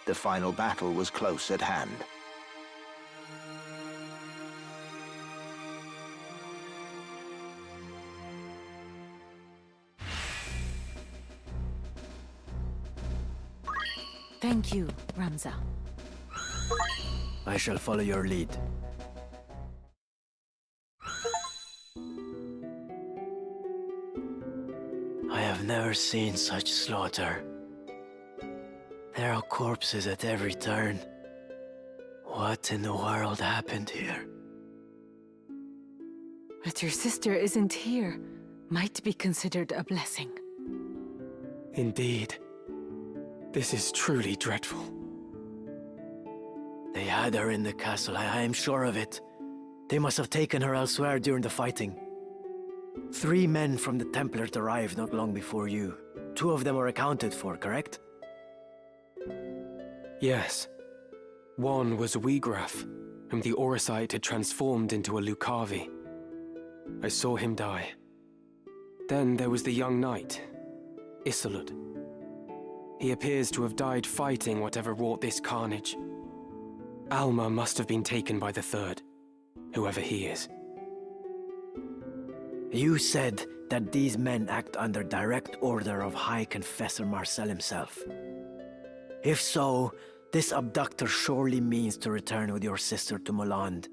The final battle was close at hand. Thank you, Ramza. I shall follow your lead. I have never seen such slaughter. There are corpses at every turn. What in the world happened here? That your sister isn't here might be considered a blessing. Indeed. This is truly dreadful. They had her in the castle, I am sure of it. They must have taken her elsewhere during the fighting. 3 men from the Templars arrived not long before you. 2 of them were accounted for, correct? Yes. One was Wiegraf, whom the Auracite had transformed into a Lucavi. I saw him die. Then there was the young knight, Isolde. He appears to have died fighting whatever wrought this carnage. Alma must have been taken by the third, whoever he is. You said that these men act under direct order of High Confessor Marcel himself. If so, this abductor surely means to return with your sister to Moland,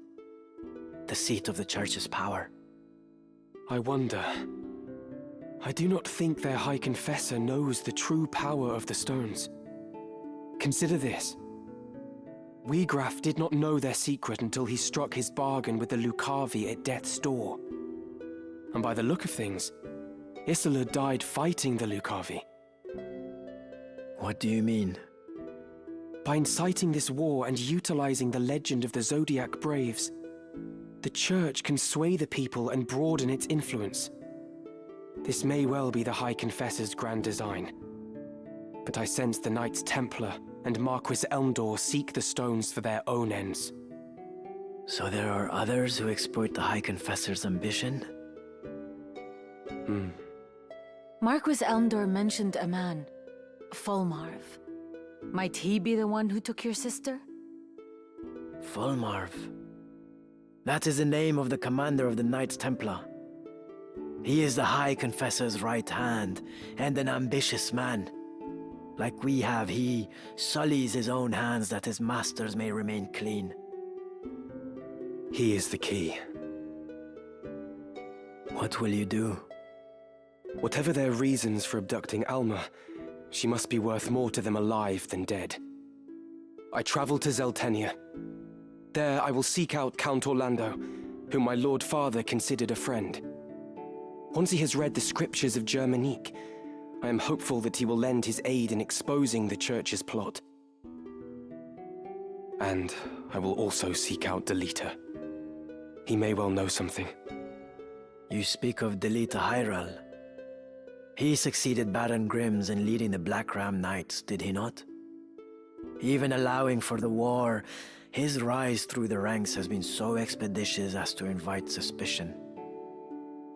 the seat of the Church's power. I wonder. I do not think their High Confessor knows the true power of the stones. Consider this. Wiegraf did not know their secret until he struck his bargain with the Lucavi at death's door. And by the look of things, Isolde died fighting the Lucavi. What do you mean? By inciting this war and utilizing the legend of the Zodiac Braves, the Church can sway the people and broaden its influence. This may well be the High Confessor's grand design. But I sense the Knights Templar and Marquis Elmdor seek the stones for their own ends. So there are others who exploit the High Confessor's ambition? Marquis Elmdor mentioned a man, Fulmarv. Might he be the one who took your sister? Fulmarv. That is the name of the commander of the Knights Templar. He is the High Confessor's right hand, and an ambitious man. Like we have, he sullies his own hands that his masters may remain clean. He is the key. What will you do? Whatever their reasons for abducting Alma, she must be worth more to them alive than dead. I travel to Zeltenia. There I will seek out Count Orlando, whom my Lord Father considered a friend. Once he has read the scriptures of Germanique, I am hopeful that he will lend his aid in exposing the Church's plot. And I will also seek out Delita. He may well know something. You speak of Delita Hyral. He succeeded Baron Grimms in leading the Black Ram Knights, did he not? Even allowing for the war, his rise through the ranks has been so expeditious as to invite suspicion.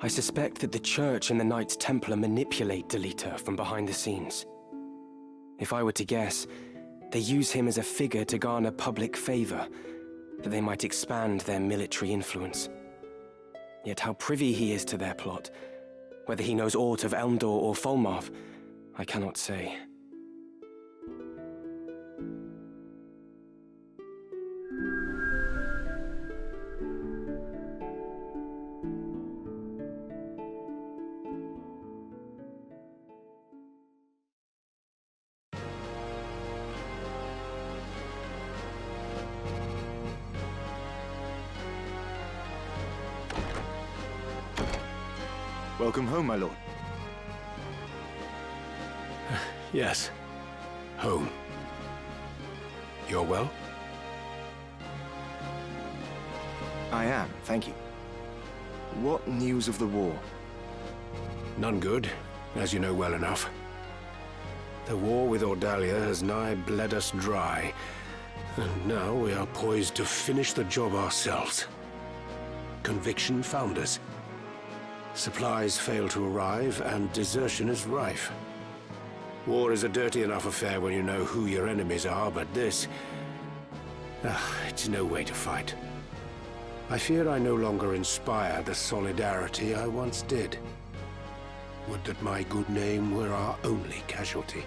I suspect that the Church and the Knights Templar manipulate Delita from behind the scenes. If I were to guess, they use him as a figure to garner public favor, that they might expand their military influence. Yet how privy he is to their plot, whether he knows aught of Elmdor or Folmarv, I cannot say. Welcome home, my lord. Yes. Home. You're well? I am, thank you. What news of the war? None good, as you know well enough. The war with Ordalia has nigh bled us dry, and now we are poised to finish the job ourselves. Conviction found us. Supplies fail to arrive, and desertion is rife. War is a dirty enough affair when you know who your enemies are, but this... it's no way to fight. I fear I no longer inspire the solidarity I once did. Would that my good name were our only casualty.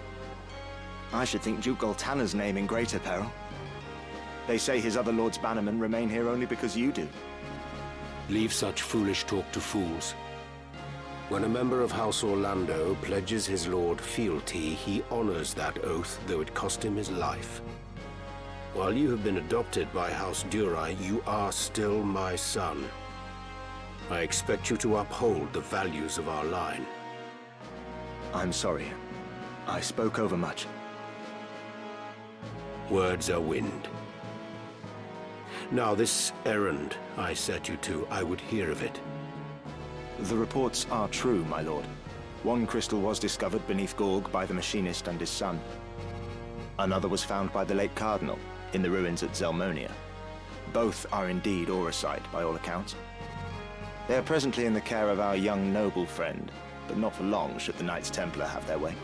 I should think Duke Goltana's name in greater peril. They say his other lords bannermen remain here only because you do. Leave such foolish talk to fools. When a member of House Orlando pledges his lord fealty, he honors that oath, though it cost him his life. While you have been adopted by House Durai, you are still my son. I expect you to uphold the values of our line. I'm sorry. I spoke overmuch. Words are wind. Now this errand I set you to, I would hear of it. The reports are true, my lord. One crystal was discovered beneath Gorg by the machinist and his son. Another was found by the late Cardinal, in the ruins at Zelmonia. Both are indeed Auracite, by all accounts. They are presently in the care of our young noble friend, but not for long should the Knights Templar have their way.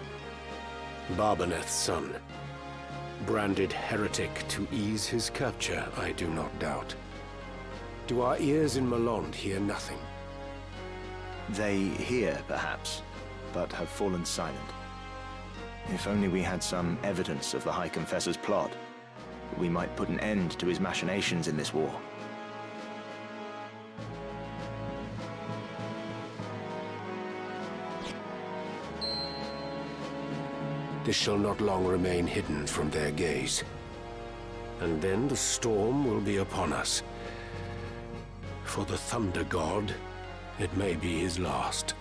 Barbaneth's son. Branded heretic to ease his capture, I do not doubt. Do our ears in Malond hear nothing? They hear, perhaps, but have fallen silent. If only we had some evidence of the High Confessor's plot, we might put an end to his machinations in this war. This shall not long remain hidden from their gaze. And then the storm will be upon us. For the Thunder God, it may be his last.